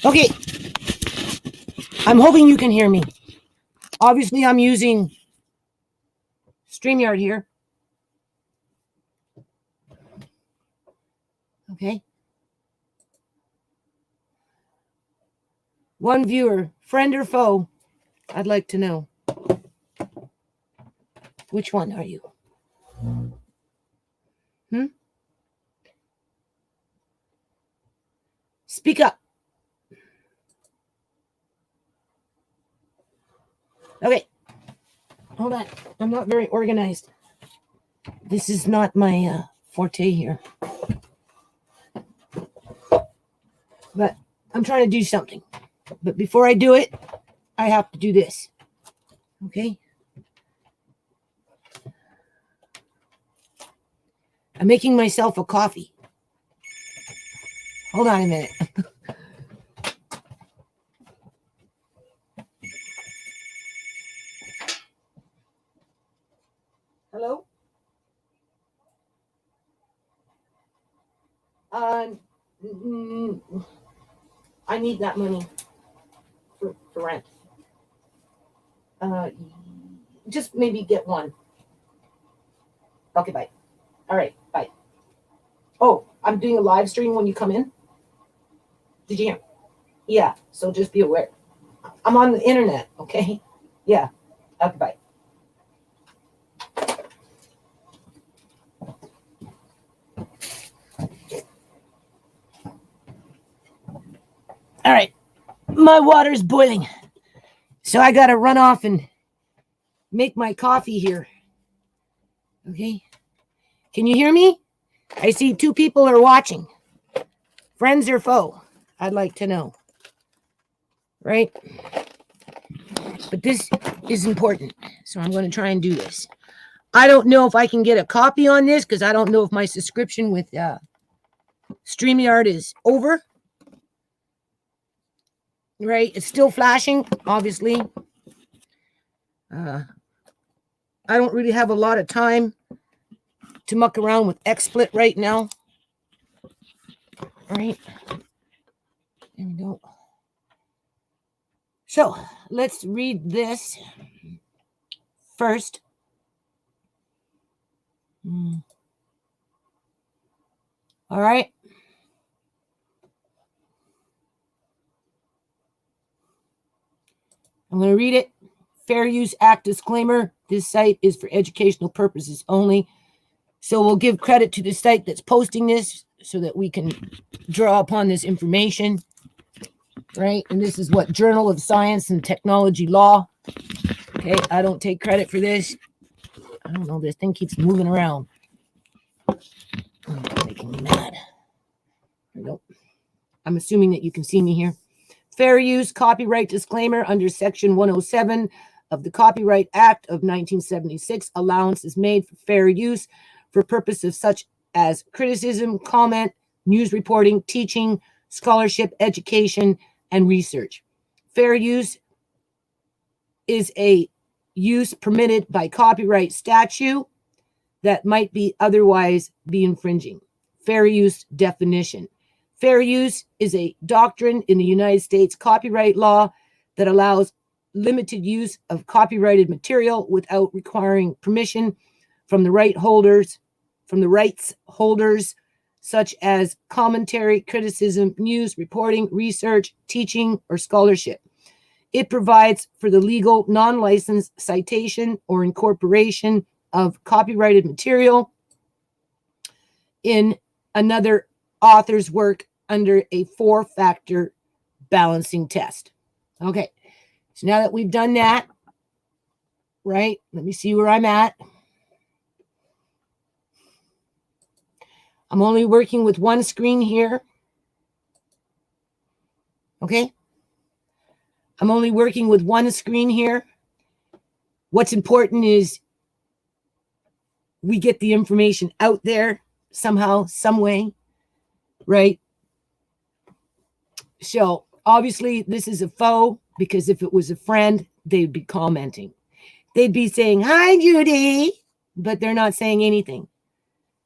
Okay, I'm hoping you can hear me. Obviously, I'm using StreamYard here. Okay. One viewer, friend or foe, I'd like to know. Which one are you? Speak up. Okay. Hold on. I'm not very organized. This is not my forte here. But I'm trying to do something. But before I do it, I have to do this. Okay? I'm making myself a coffee. Hold on a minute. Hello? I need that money for rent. Just maybe get one. Okay, bye. All right, bye. Oh, I'm doing a live stream when you come in. Did you hear? Yeah, so just be aware. I'm on the internet, okay? Yeah. Okay, bye. All right. My water's boiling. So I got to run off and make my coffee here. Okay? Can you hear me? I see 2 people are watching. Friends or foe? I'd like to know. Right? But this is important. So I'm going to try and do this. I don't know if I can get a copy on this because I don't know if my subscription with StreamYard is over. Right? It's still flashing, obviously. I don't really have a lot of time to muck around with XSplit right now. All right. There we go. So let's read this first. All right. I'm going to read it. Fair Use Act disclaimer. This site is for educational purposes only. So we'll give credit to the site that's posting this so that we can draw upon this information. Right? And this is what? Journal of Science and Technology Law. Okay, I don't take credit for this. I don't know. This thing keeps moving around. It's making me mad. There we go. I'm assuming that you can see me here. Fair use copyright disclaimer under Section 107 of the Copyright Act of 1976. Allowance is made for fair use for purposes such as criticism, comment, news reporting, teaching, scholarship, education, and research. Fair use is a use permitted by copyright statute that might be otherwise be infringing. Fair use definition. Fair use is a doctrine in the United States copyright law that allows limited use of copyrighted material without requiring permission from the rights holders, such as commentary, criticism, news, reporting, research, teaching, or scholarship. It provides for the legal, non-licensed citation or incorporation of copyrighted material in another author's work under a 4-factor balancing test. Okay, so now that we've done that, right, let me see where I'm at. I'm only working with one screen here. Okay, I'm only working with one screen here. What's important is we get the information out there somehow, some way, right? So Obviously, this is a foe, because if it was a friend, they'd be commenting. They'd be saying, "Hi, Judy," but they're not saying anything.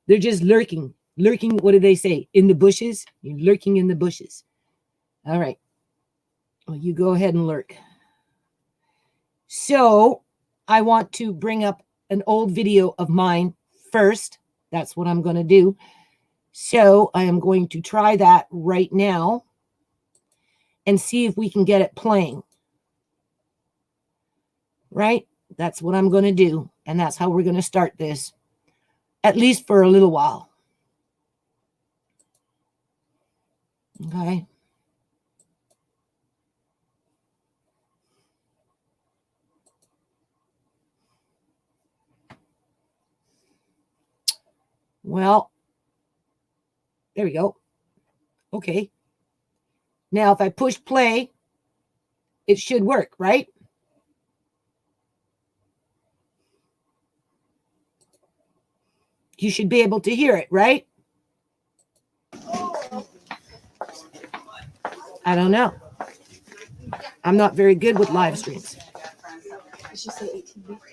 They're just lurking. Lurking, what do they say? In the bushes? You're lurking in the bushes. All right. Well, you go ahead and lurk. So I want to bring up an old video of mine first. That's what I'm going to do. So I am going to try that right now and see if we can get it playing. Right? That's what I'm going to do. And that's how we're going to start this, at least for a little while. Okay. Well, there we go. Okay. Now, if I push play, it should work, right? You should be able to hear it, right? I don't know. I'm not very good with live streams. Did she say 18 weeks?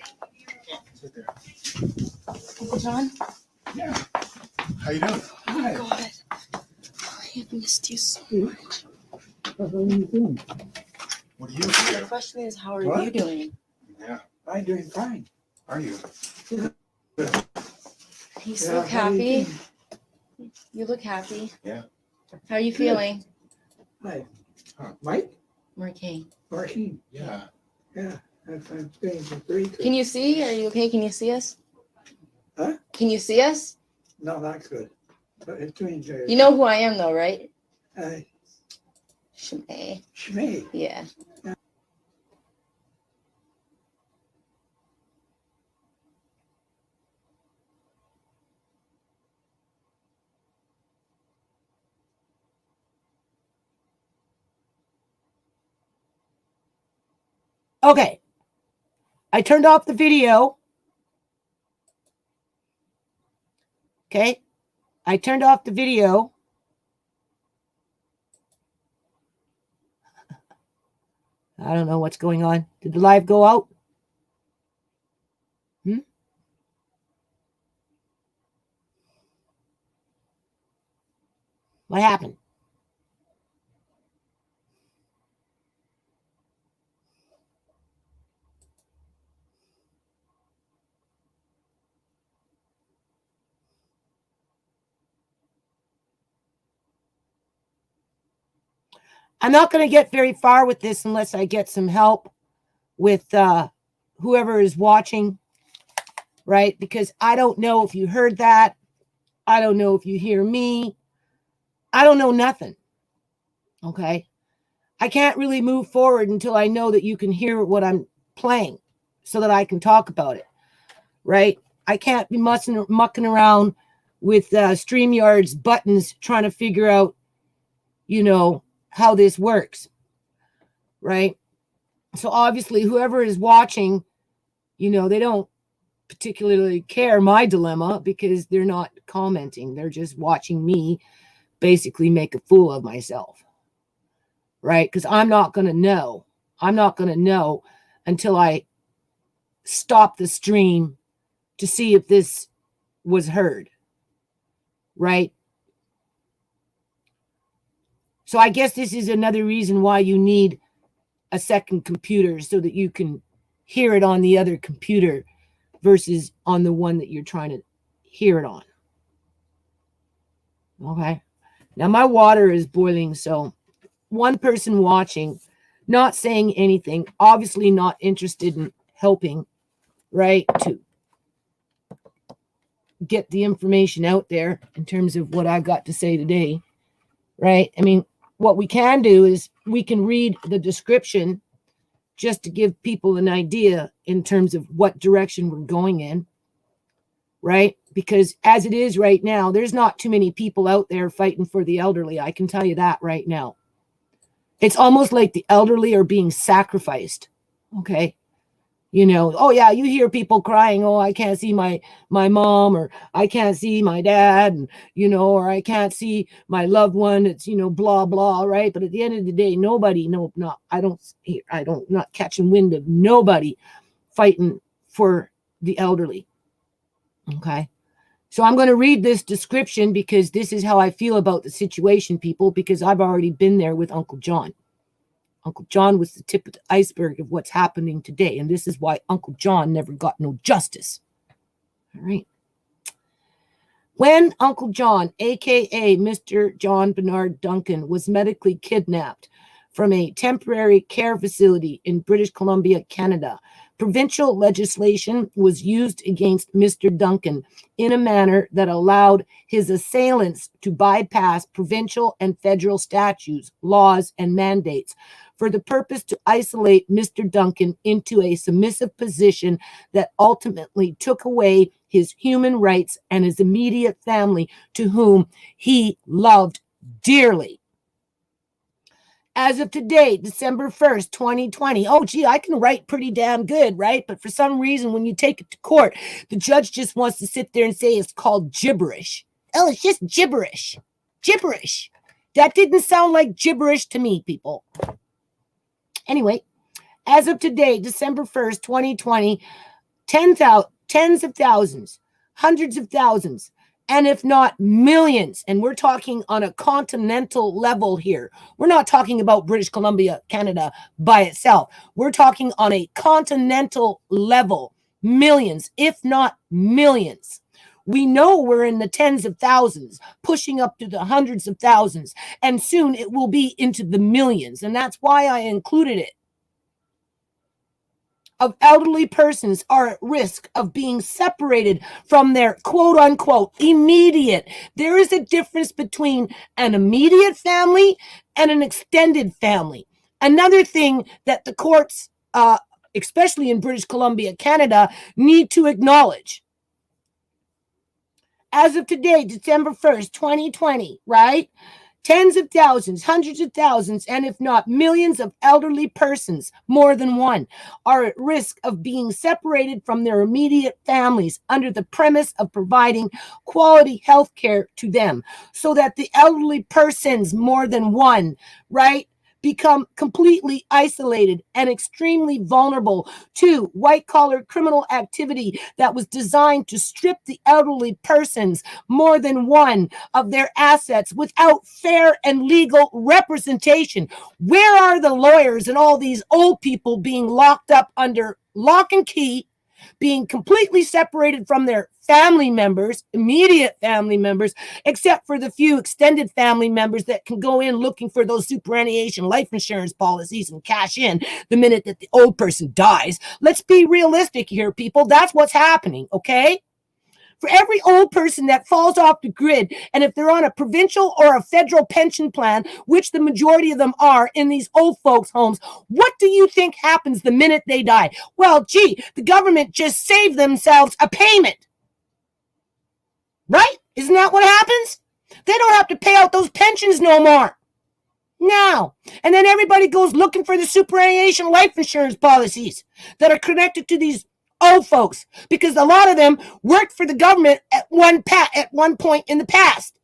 Uncle John? Yeah. How you doing? Oh my God. I've missed you so much. What are you doing? What are you The doing? question is, how are What? you doing? Yeah. I'm doing fine. Are you? You Yeah, look how are you happy. doing? You look happy. Yeah. How are you feeling? Hi, Huh. Mike, Marquis. Martin. Yeah. Yeah, I'm feeling very good. Can you see? Are you okay? Can you see us? Huh? Can you see us? No, not good. But it's doing very You know who I am though, right? good. Shmay. Shmee. Yeah. Okay. I turned off the video. Okay. I turned off the video. I don't know what's going on. Did the live go out? What happened? I'm not going to get very far with this unless I get some help with whoever is watching, right? Because I don't know if you heard that. I don't know if you hear me. I don't know nothing. Okay. I can't really move forward until I know that you can hear what I'm playing so that I can talk about it, right? I can't be mucking around with StreamYard's buttons trying to figure out, how this works, right? So obviously whoever is watching, they don't particularly care my dilemma because they're not commenting. They're just watching me basically make a fool of myself, right? Because I'm not going to know. I'm not going to know until I stop the stream to see if this was heard, right? So I guess this is another reason why you need a second computer so that you can hear it on the other computer versus on the one that you're trying to hear it on. Okay. Now my water is boiling, so one person watching, not saying anything, obviously not interested in helping, right, to get the information out there in terms of what I've got to say today, right? I mean, what we can do is we can read the description just to give people an idea in terms of what direction we're going in, right? Because as it is right now, there's not too many people out there fighting for the elderly. I can tell you that right now. It's almost like the elderly are being sacrificed, okay? You know, oh yeah, you hear people crying, oh, I can't see my mom, or I can't see my dad, and or I can't see my loved one. It's blah blah, right? But at the end of the day, nobody, no, not I don't not catching wind of nobody fighting for the elderly. Okay. So I'm going to read this description because this is how I feel about the situation, people, because I've already been there with Uncle John. Uncle John was the tip of the iceberg of what's happening today. And this is why Uncle John never got no justice. All right. When Uncle John, a.k.a. Mr. John Bernard Duncan, was medically kidnapped from a temporary care facility in British Columbia, Canada, provincial legislation was used against Mr. Duncan in a manner that allowed his assailants to bypass provincial and federal statutes, laws, and mandates for the purpose to isolate Mr. Duncan into a submissive position that ultimately took away his human rights and his immediate family, to whom he loved dearly. As of today, December 1st, 2020. Oh, gee, I can write pretty damn good, right? But for some reason, when you take it to court, the judge just wants to sit there and say it's called gibberish. Oh, it's just gibberish. Gibberish. That didn't sound like gibberish to me, people. Anyway, as of today, December 1st, 2020, tens of thousands, hundreds of thousands, and if not millions, and we're talking on a continental level here. We're not talking about British Columbia, Canada by itself. We're talking on a continental level. Millions, if not millions. We know we're in the tens of thousands, pushing up to the hundreds of thousands, and soon it will be into the millions. And that's why I included it. Of elderly persons are at risk of being separated from their quote unquote immediate. There is a difference between an immediate family and an extended family. Another thing that the courts, especially in British Columbia, Canada, need to acknowledge. As of today, December 1st, 2020, right? Tens of thousands, hundreds of thousands, and if not millions of elderly persons, more than one, are at risk of being separated from their immediate families under the premise of providing quality health care to them, so that the elderly persons, more than one, right, become completely isolated and extremely vulnerable to white-collar criminal activity that was designed to strip the elderly persons, more than one, of their assets without fair and legal representation. Where are the lawyers and all these old people being locked up under lock and key, being completely separated from their family members, immediate family members, except for the few extended family members that can go in looking for those superannuation life insurance policies and cash in the minute that the old person dies? Let's be realistic here, people. That's what's happening, okay? For every old person that falls off the grid, and if they're on a provincial or a federal pension plan, which the majority of them are in these old folks' homes, what do you think happens the minute they die? Well, gee, the government just saved themselves a payment. Right? Isn't that what happens? They don't have to pay out those pensions no more. No. And then everybody goes looking for the superannuation life insurance policies that are connected to these old folks, because a lot of them worked for the government at one point in the past.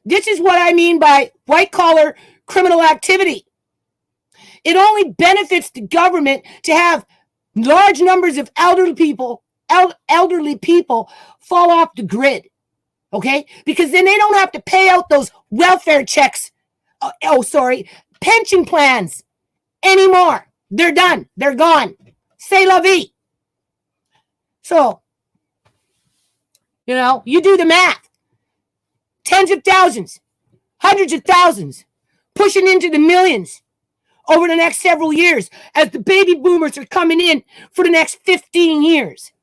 This is what I mean by white-collar criminal activity. It only benefits the government to have large numbers of elderly people fall off the grid, okay? Because then they don't have to pay out those welfare checks, pension plans anymore. They're done. They're gone. C'est la vie. So, you do the math. Tens of thousands, hundreds of thousands, pushing into the millions over the next several years as the baby boomers are coming in for the next 15 years.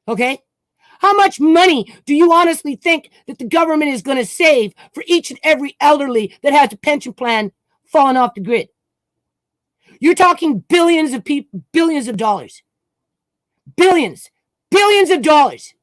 Okay? How much money do you honestly think that the government is going to save for each and every elderly that has a pension plan falling off the grid? You're talking billions of dollars. Billions of dollars.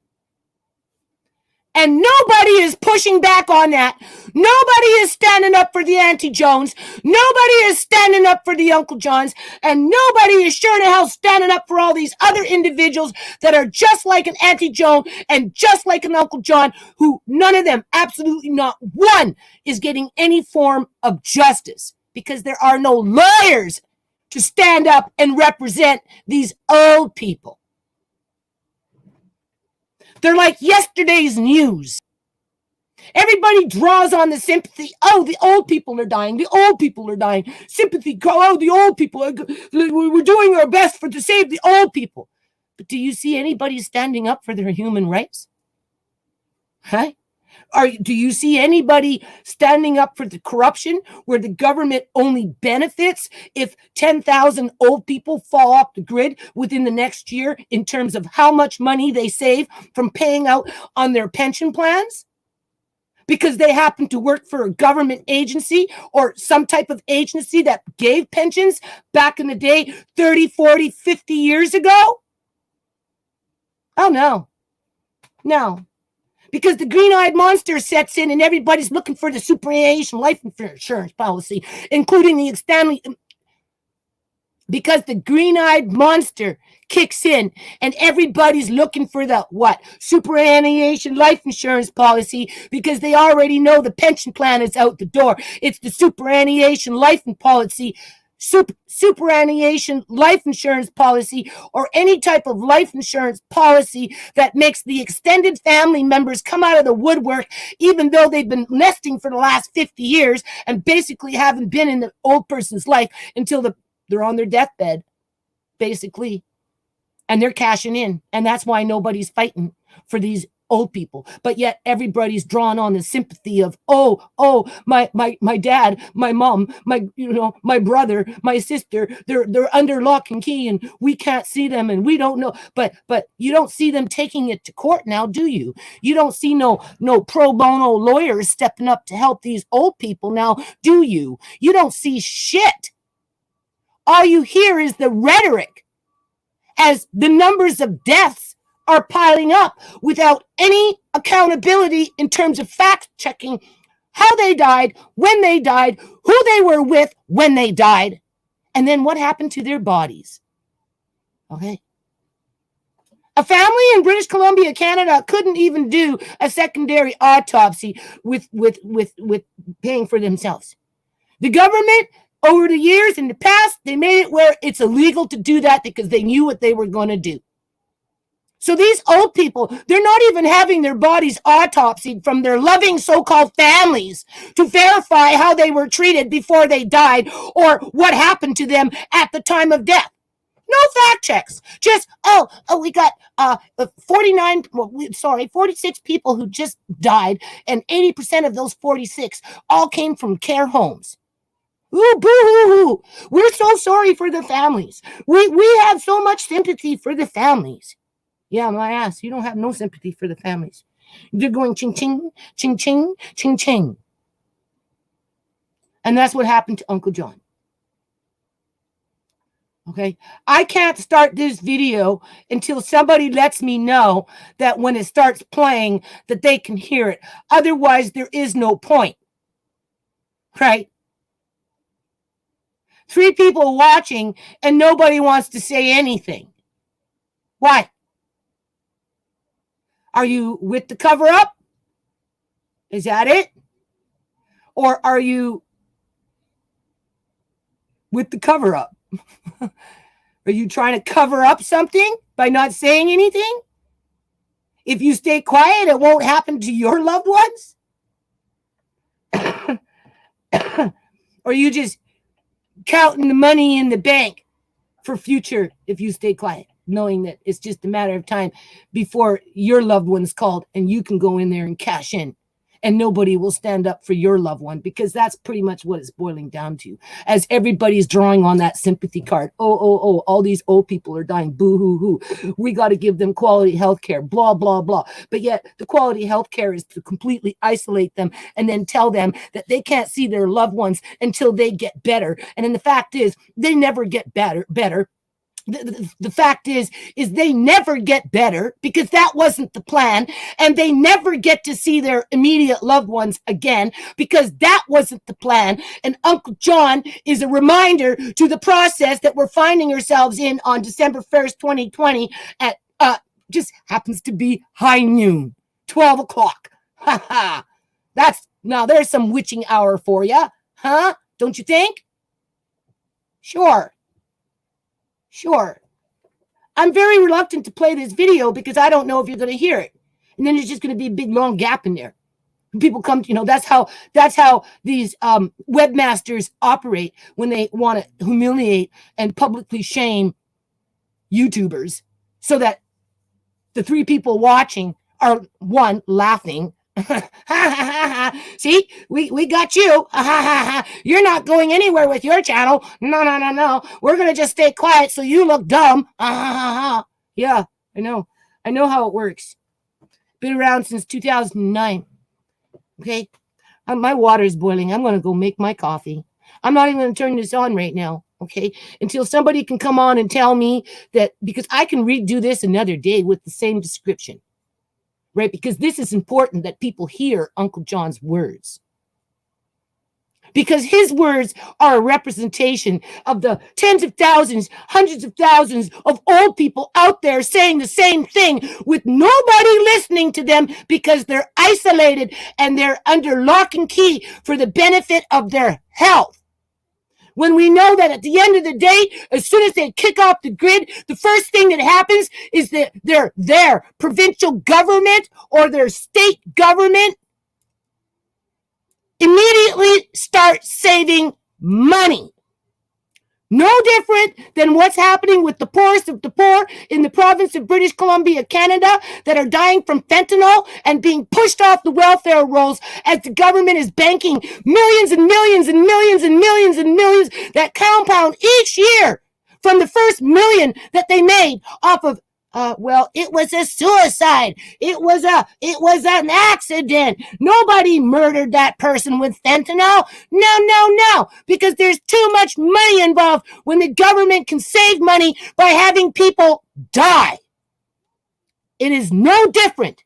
And nobody is pushing back on that. Nobody is standing up for the Auntie Jones. Nobody is standing up for the Uncle Johns. And nobody is sure to hell standing up for all these other individuals that are just like an Auntie Joan and just like an Uncle John, who none of them, absolutely not one, is getting any form of justice because there are no lawyers to stand up and represent these old people. They're like yesterday's news. Everybody draws on the sympathy. Oh, the old people are dying. The old people are dying. Sympathy. Oh, the old people. We're doing our best to save the old people. But do you see anybody standing up for their human rights? Huh? Do you see anybody standing up for the corruption where the government only benefits if 10,000 old people fall off the grid within the next year in terms of how much money they save from paying out on their pension plans? Because they happen to work for a government agency or some type of agency that gave pensions back in the day 30, 40, 50 years ago? Oh, no. No. Because the green-eyed monster sets in and everybody's looking for the superannuation life insurance policy, including the Stanley. Because the green-eyed monster kicks in and everybody's looking for the what? Superannuation life insurance policy, because they already know the pension plan is out the door. It's the superannuation life policy. Superannuation life insurance policy, or any type of life insurance policy that makes the extended family members come out of the woodwork, even though they've been nesting for the last 50 years and basically haven't been in the old person's life until they're on their deathbed, basically. And they're cashing in. And that's why nobody's fighting for these old people. But yet everybody's drawn on the sympathy of, my dad, my mom, my brother, my sister, they're under lock and key and we can't see them and we don't know. But you don't see them taking it to court now, do you? You don't see no pro bono lawyers stepping up to help these old people now, do you? You don't see shit. All you hear is the rhetoric as the numbers of deaths are piling up without any accountability in terms of fact checking how they died, when they died, who they were with when they died, and then what happened to their bodies. Okay. A family in British Columbia, Canada couldn't even do a secondary autopsy with paying for themselves. The government, over the years in the past, they made it where it's illegal to do that because they knew what they were going to do. So these old people, they're not even having their bodies autopsied from their loving so-called families to verify how they were treated before they died or what happened to them at the time of death. No fact checks. Just, we got 46 people who just died, and 80% of those 46 all came from care homes. Ooh, boo-hoo-hoo. We're so sorry for the families. We have so much sympathy for the families. Yeah, my ass. You don't have no sympathy for the families. You're going ching-ching, ching-ching, ching-ching. And that's what happened to Uncle John. Okay? I can't start this video until somebody lets me know that when it starts playing, that they can hear it. Otherwise, there is no point. Right? 3 people watching, and nobody wants to say anything. Why? Are you with the cover-up? Is that it? Or are you with the cover-up? Are you trying to cover up something by not saying anything? If you stay quiet, it won't happen to your loved ones? Or are you just counting the money in the bank for future if you stay quiet, knowing that it's just a matter of time before your loved one's called and you can go in there and cash in and nobody will stand up for your loved one, because that's pretty much what it's boiling down to, as everybody's drawing on that sympathy card. Oh, all these old people are dying. Boo-hoo-hoo. We got to give them quality health care, blah, blah, blah. But yet the quality health care is to completely isolate them and then tell them that they can't see their loved ones until they get better. And then the fact is, they never get better. the fact is they never get better because that wasn't the plan, and they never get to see their immediate loved ones again because that wasn't the plan. And Uncle John is a reminder to the process that we're finding ourselves in on December 1st, 2020 at just happens to be high noon, 12 o'clock. Ha ha. Now there's some witching hour for you, huh? Don't you think? Sure. I'm very reluctant to play this video because I don't know if you're going to hear it. And then there's just going to be a big long gap in there. People come, that's how these webmasters operate when they want to humiliate and publicly shame YouTubers so that the three people watching are, one, laughing. See, we got you. You're not going anywhere with your channel. No. We're gonna just stay quiet so you look dumb. Yeah, I know how it works. Been around since 2009. Okay, my water's boiling. I'm gonna go make my coffee. I'm not even gonna turn this on right now. Okay, until somebody can come on and tell me that, because I can redo this another day with the same description. Right? Because this is important that people hear Uncle John's words. Because his words are a representation of the tens of thousands, hundreds of thousands of old people out there saying the same thing with nobody listening to them because they're isolated and they're under lock and key for the benefit of their health. When we know that at the end of the day, as soon as they kick off the grid, the first thing that happens is that their provincial government or their state government immediately start saving money. No different than what's happening with the poorest of the poor in the province of British Columbia, Canada, that are dying from fentanyl and being pushed off the welfare rolls as the government is banking millions and millions and millions and millions and millions that compound each year from the first million that they made off of it was a suicide. It was an accident. Nobody murdered that person with fentanyl. No, because there's too much money involved when the government can save money by having people die. It is no different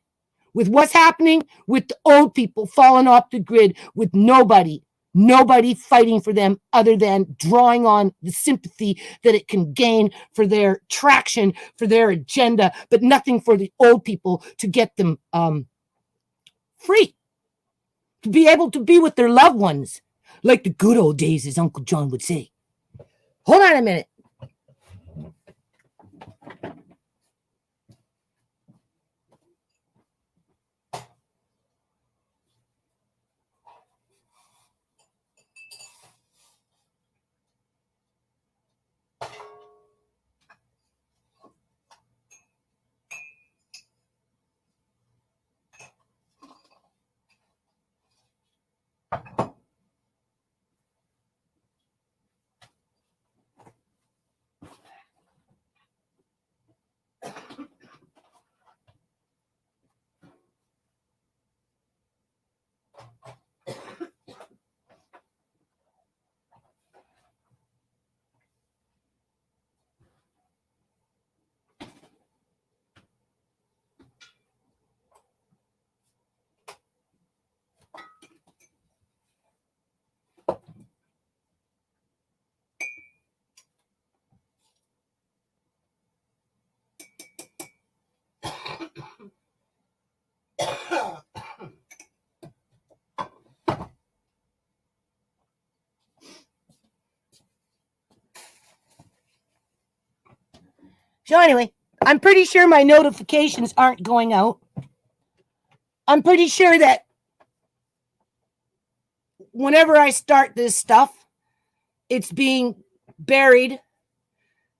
with what's happening with the old people falling off the grid with nobody fighting for them other than drawing on the sympathy that it can gain for their traction, for their agenda, but nothing for the old people to get them free, to be able to be with their loved ones, like the good old days, as Uncle John would say. Hold on a minute. So anyway, I'm pretty sure my notifications aren't going out. I'm pretty sure that whenever I start this stuff, it's being buried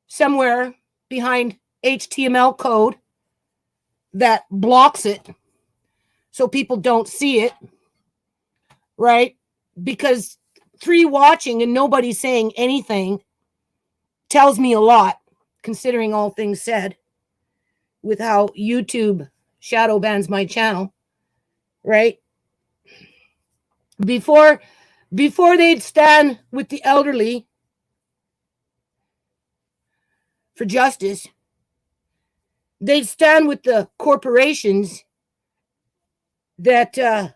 somewhere behind HTML code that blocks it so people don't see it, right? Because 3 watching and nobody saying anything tells me a lot, considering all things said, with how YouTube shadow bans my channel, right? Before they'd stand with the elderly, for justice. They stand with the corporations that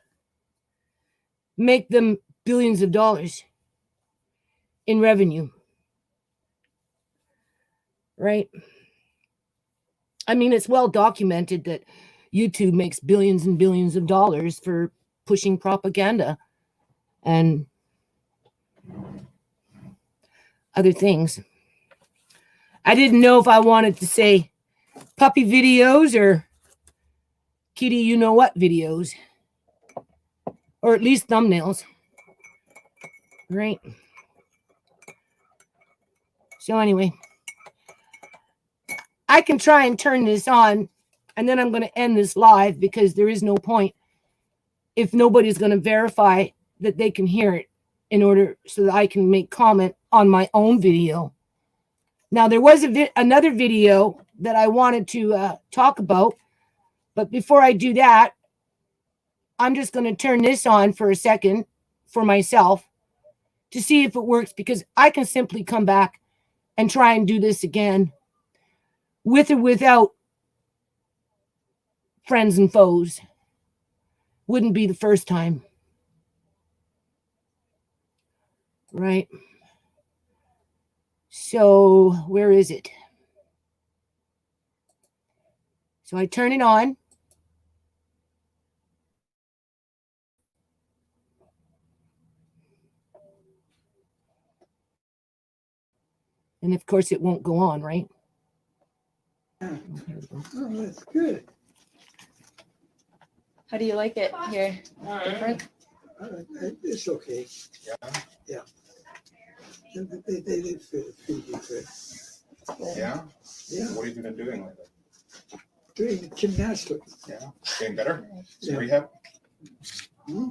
make them billions of dollars in revenue. Right? I mean, it's well documented that YouTube makes billions and billions of dollars for pushing propaganda and other things. I didn't know if I wanted to say puppy videos or kitty you know what videos, or at least thumbnails. Right? So anyway, I can try and turn this on, and then I'm going to end this live because there is no point if nobody's going to verify that they can hear it in order so that I can make comment on my own video. Now, there was another video that I wanted to talk about, but before I do that, I'm just going to turn this on for a second for myself to see if it works, because I can simply come back and try and do this again with or without friends and foes. Wouldn't be the first time. Right? So, where is it? So I turn it on. And of course it won't go on, right? Oh, that's good. How do you like it here? Different? It's okay. Yeah. They feed you good. Yeah? Yeah, What have you been doing lately? doing gymnastics. Yeah. Getting better? Some Yeah. rehab? Hmm?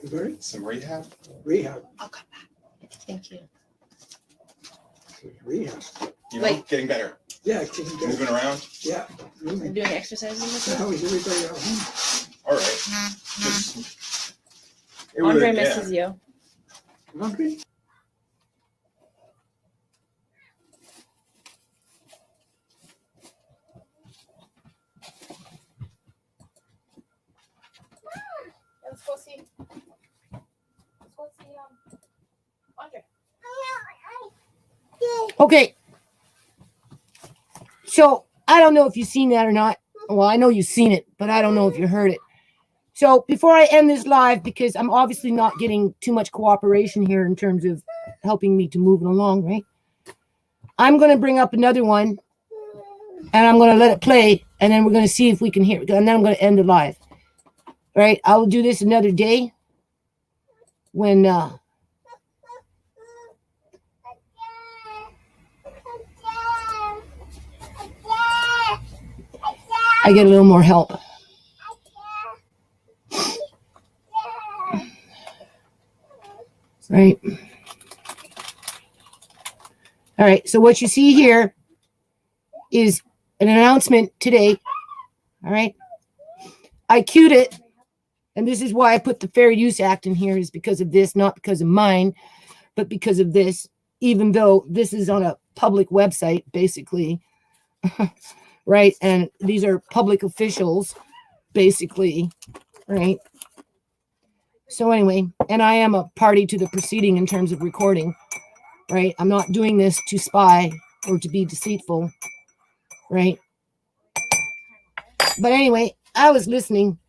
Very Some rehab? rehab. I'll come back. Thank you. Rehab. You know, Like- getting better. Yeah, getting better. Moving around? Yeah. You're Moving. doing exercises with So me? how is everybody at home? All right. Just, it was- Andre yeah. misses you. Hungry? Let's go see. Andre. Okay. So I don't know if you've seen that or not. Well, I know you've seen it, but I don't know if you heard it. So before I end this live, because I'm obviously not getting too much cooperation here in terms of helping me to move it along, right? I'm going to bring up another one, and I'm going to let it play, and then we're going to see if we can hear it, and then I'm going to end the live. All right? I will do this another day when I get a little more help. Right. All right. So what you see here is an announcement today. All right. I queued it. And this is why I put the Fair Use Act in here, is because of this, not because of mine, but because of this, even though this is on a public website, basically. Right. And these are public officials, basically. Right. So anyway, and I am a party to the proceeding in terms of recording, right? I'm not doing this to spy or to be deceitful, right? But anyway, I was listening,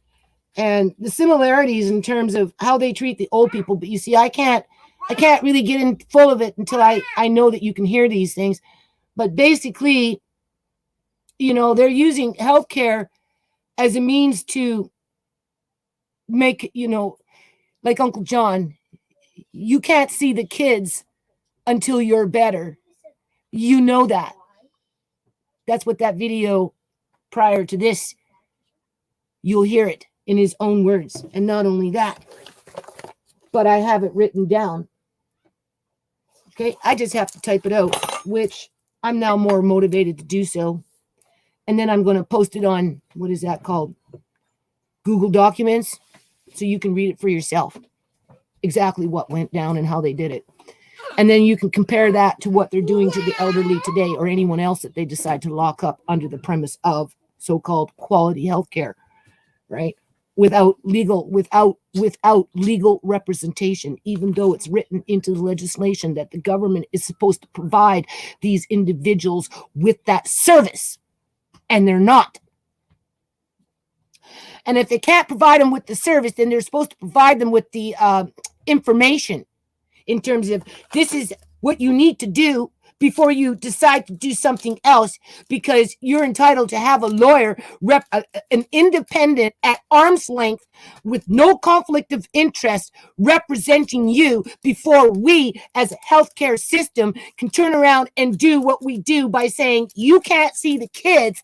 and the similarities in terms of how they treat the old people. But you see, I can't really get in full of it until I know that you can hear these things. But basically, you know, they're using healthcare as a means to make, you know, like Uncle John, you can't see the kids until you're better. You know that. That's what that video prior to this, you'll hear it in his own words. And not only that, but I have it written down. Okay, I just have to type it out, which I'm now more motivated to do so. And then I'm going to post it on, what is that called? Google Documents, so you can read it for yourself. Exactly what went down and how they did it. And then you can compare that to what they're doing to the elderly today or anyone else that they decide to lock up under the premise of so-called quality health care, right? Without legal representation, even though it's written into the legislation that the government is supposed to provide these individuals with that service, and they're not. And if they can't provide them with the service, then they're supposed to provide them with the information in terms of this is what you need to do before you decide to do something else, because you're entitled to have a lawyer, an independent at arm's length with no conflict of interest representing you before we as a healthcare system can turn around and do what we do by saying you can't see the kids.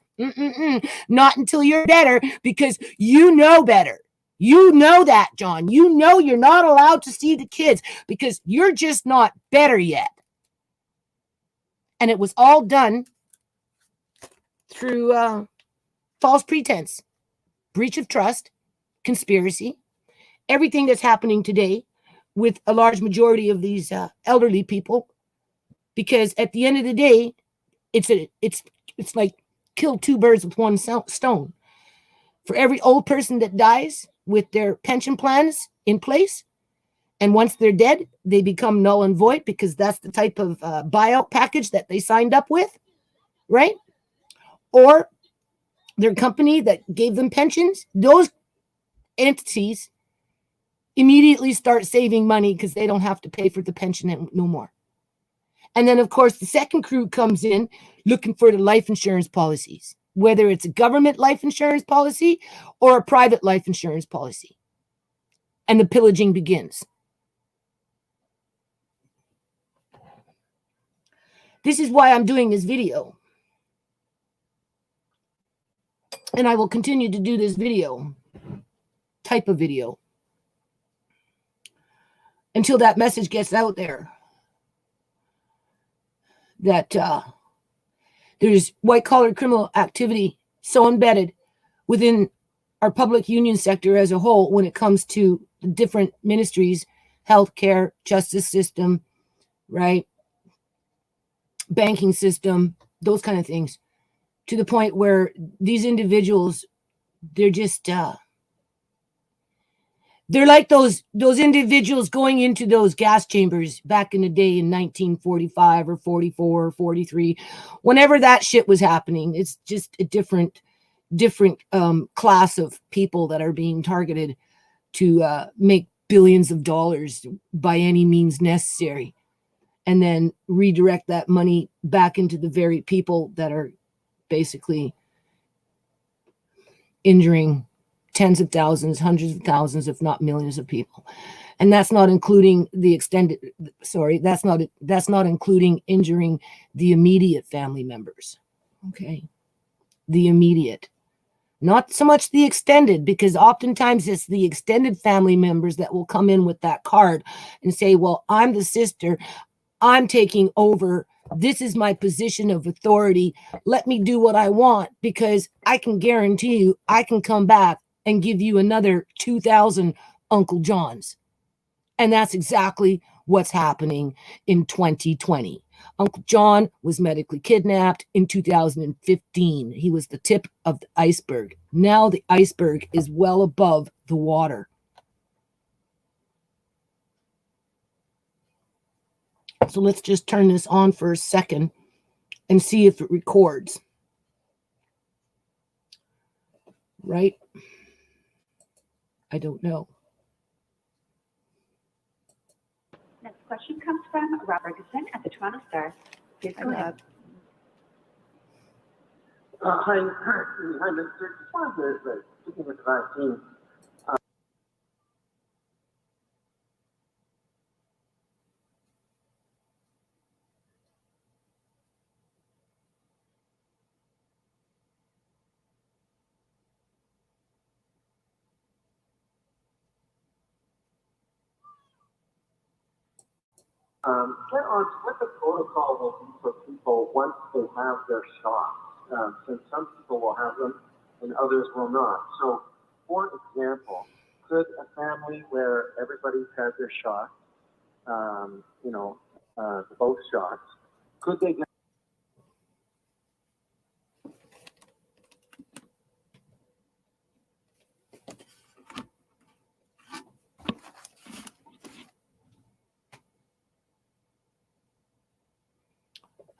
Not until you're better, because you know better. You know that, John. You know you're not allowed to see the kids because you're just not better yet. And it was all done through false pretense, breach of trust, conspiracy, everything that's happening today with a large majority of these elderly people. Because at the end of the day, it's like kill two birds with one stone. For every old person that dies with their pension plans in place, and once they're dead, they become null and void because that's the type of buyout package that they signed up with, right? Or their company that gave them pensions, those entities immediately start saving money because they don't have to pay for the pension no more. And then, of course, the second crew comes in looking for the life insurance policies, whether it's a government life insurance policy or a private life insurance policy. And the pillaging begins. This is why I'm doing this video. And I will continue to do this type of video, until that message gets out there that there's white-collar criminal activity so embedded within our public union sector as a whole when it comes to the different ministries, healthcare, justice system, right? Banking system, those kind of things, to the point where these individuals, they're just they're like those individuals going into those gas chambers back in the day in 1945 or 44 or 43, whenever that shit was happening. It's just a different class of people that are being targeted to make billions of dollars by any means necessary, and then redirect that money back into the very people that are basically injuring tens of thousands, hundreds of thousands, if not millions of people. And that's not including that's not including injuring the immediate family members. Okay. The immediate. Not so much the extended, because oftentimes it's the extended family members that will come in with that card and say, well, I'm the sister, I'm taking over, this is my position of authority, let me do what I want, because I can guarantee you I can come back and give you another 2,000 Uncle Johns. And that's exactly what's happening in 2020. Uncle John was medically kidnapped in 2015. He was the tip of the iceberg. Now the iceberg is well above the water. So let's just turn this on for a second and see if it records. Right? I don't know. Next question comes from Rob Ferguson at the Toronto Star. Please go ahead. Hi, Mr. Just wanted to, speaking with the vaccine, get on what the protocol will be for people once they have their shots, since some people will have them and others will not. So, for example, could a family where everybody's had their shot, Could they get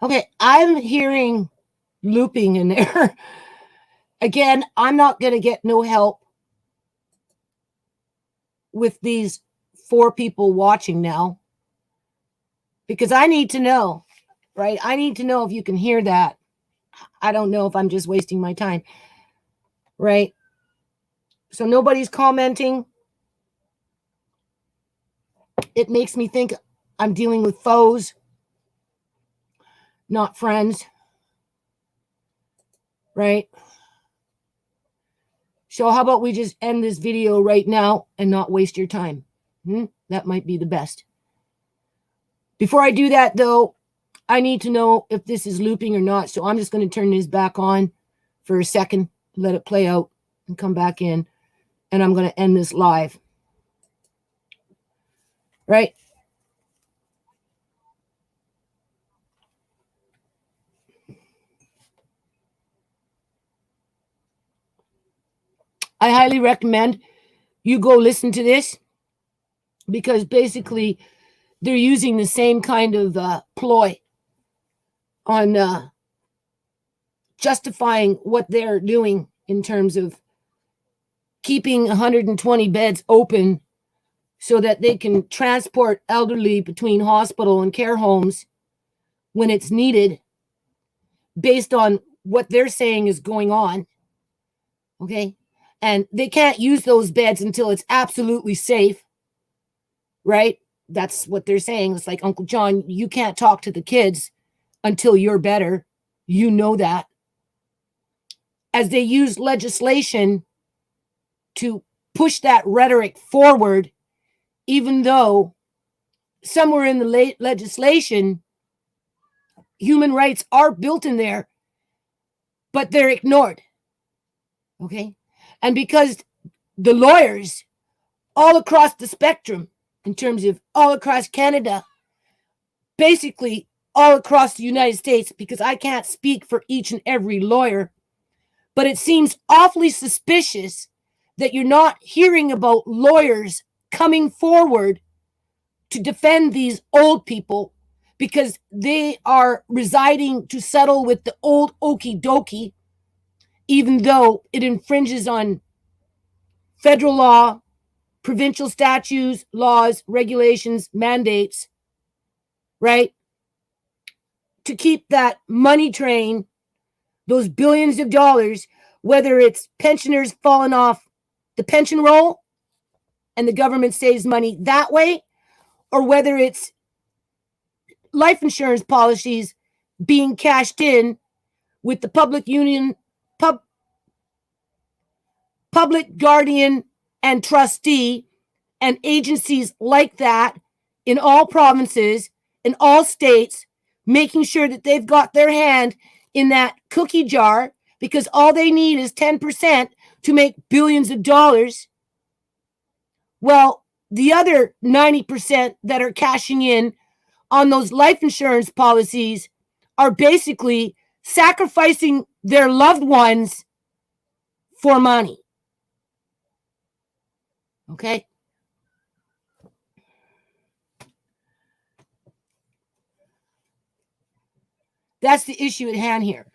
Okay, I'm hearing looping in there. Again, I'm not going to get no help with these 4 people watching now because I need to know, right? I need to know if you can hear that. I don't know if I'm just wasting my time, right? So nobody's commenting. It makes me think I'm dealing with foes, not friends, right? So how about we just end this video right now and not waste your time? That might be the best. Before I do that, though, I need to know if this is looping or not. So I'm just going to turn this back on for a second, let it play out and come back in. And I'm going to end this live. Right? I highly recommend you go listen to this because basically they're using the same kind of ploy on justifying what they're doing in terms of keeping 120 beds open so that they can transport elderly between hospital and care homes when it's needed based on what they're saying is going on. Okay. And they can't use those beds until it's absolutely safe. Right? That's what they're saying. It's like, Uncle John, you can't talk to the kids until you're better. You know that. As they use legislation to push that rhetoric forward, even though somewhere in the legislation, human rights are built in there, but they're ignored. Okay? And because the lawyers all across the spectrum, in terms of all across Canada, basically all across the United States, because I can't speak for each and every lawyer, but it seems awfully suspicious that you're not hearing about lawyers coming forward to defend these old people because they are residing to settle with the old okie dokie, even though it infringes on federal law, provincial statutes, laws, regulations, mandates, right? To keep that money train, those billions of dollars, whether it's pensioners falling off the pension roll and the government saves money that way, or whether it's life insurance policies being cashed in with the public guardian and trustee and agencies like that in all provinces, in all states, making sure that they've got their hand in that cookie jar because all they need is 10% to make billions of dollars. Well, the other 90% that are cashing in on those life insurance policies are basically sacrificing their loved ones for money. Okay? That's the issue at hand here.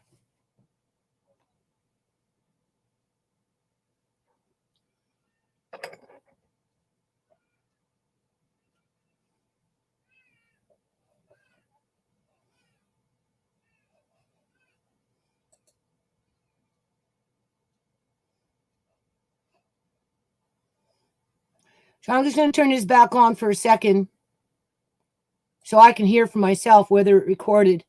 So I'm just going to turn this back on for a second so I can hear for myself whether it recorded.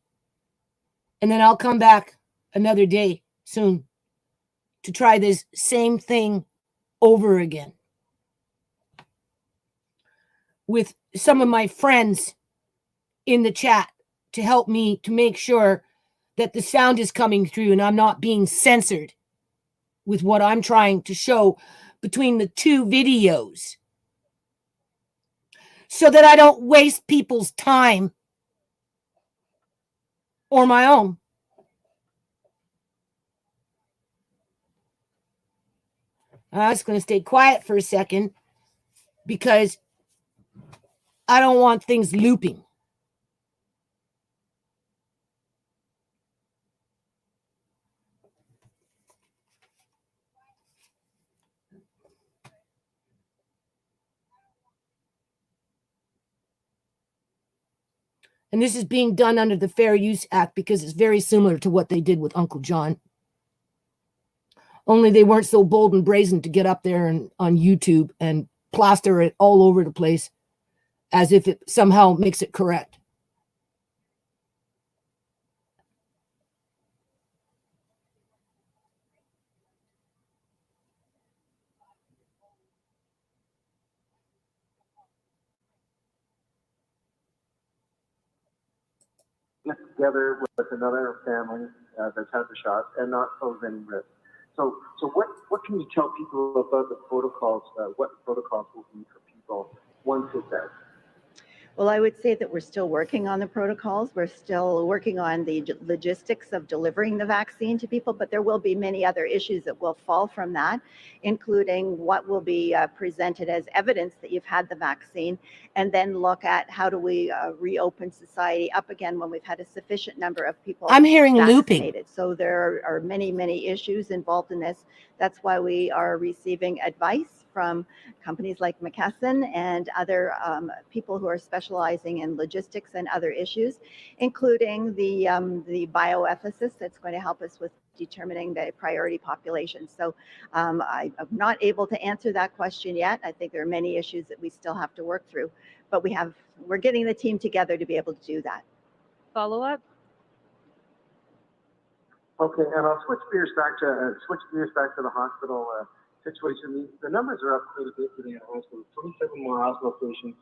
And then I'll come back another day soon to try this same thing over again with some of my friends in the chat to help me to make sure that the sound is coming through and I'm not being censored with what I'm trying to show between the 2 videos so that I don't waste people's time or my own. I'm just going to stay quiet for a second because I don't want things looping. And this is being done under the Fair Use Act because it's very similar to what they did with Uncle John. Only they weren't so bold and brazen to get up there and on YouTube and plaster it all over the place as if it somehow makes it correct. Get together with another family that's had the shots and not pose any risk. So what can you tell people about the protocols? What protocols will be for people once it's out? Well, I would say that we're still working on the protocols. We're still working on the logistics of delivering the vaccine to people, but there will be many other issues that will fall from that, including what will be presented as evidence that you've had the vaccine, and then look at how do we reopen society up again when we've had a sufficient number of people I'm hearing vaccinated. looping. So there are many, many issues involved in this. That's why we are receiving advice from companies like McKesson and other people who are specializing in logistics and other issues, including the bioethicist that's going to help us with determining the priority population. So I'm not able to answer that question yet. I think there are many issues that we still have to work through, but we're getting the team together to be able to do that. Follow up? Okay, and I'll switch gears back to the hospital situation. The numbers are up quite a bit today in hospitals. 27 more hospital patients,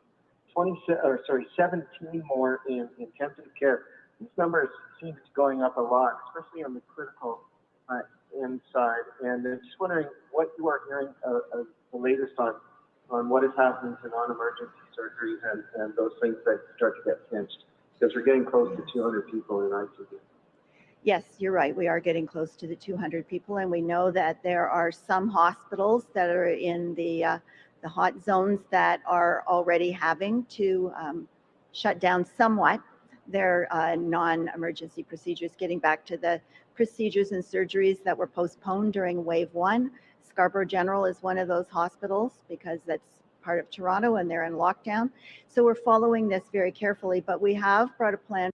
17 more in intensive care. These numbers seem to be going up a lot, especially on the critical end side. And I'm just wondering what you are hearing the latest on what is happening to non-emergency surgeries and those things that start to get pinched, because we're getting close to 200 people in ICU. Yes, you're right. We are getting close to the 200 people, and we know that there are some hospitals that are in the hot zones that are already having to shut down somewhat their non-emergency procedures, getting back to the procedures and surgeries that were postponed during Wave 1. Scarborough General is one of those hospitals because that's part of Toronto and they're in lockdown. So we're following this very carefully, but we have brought a plan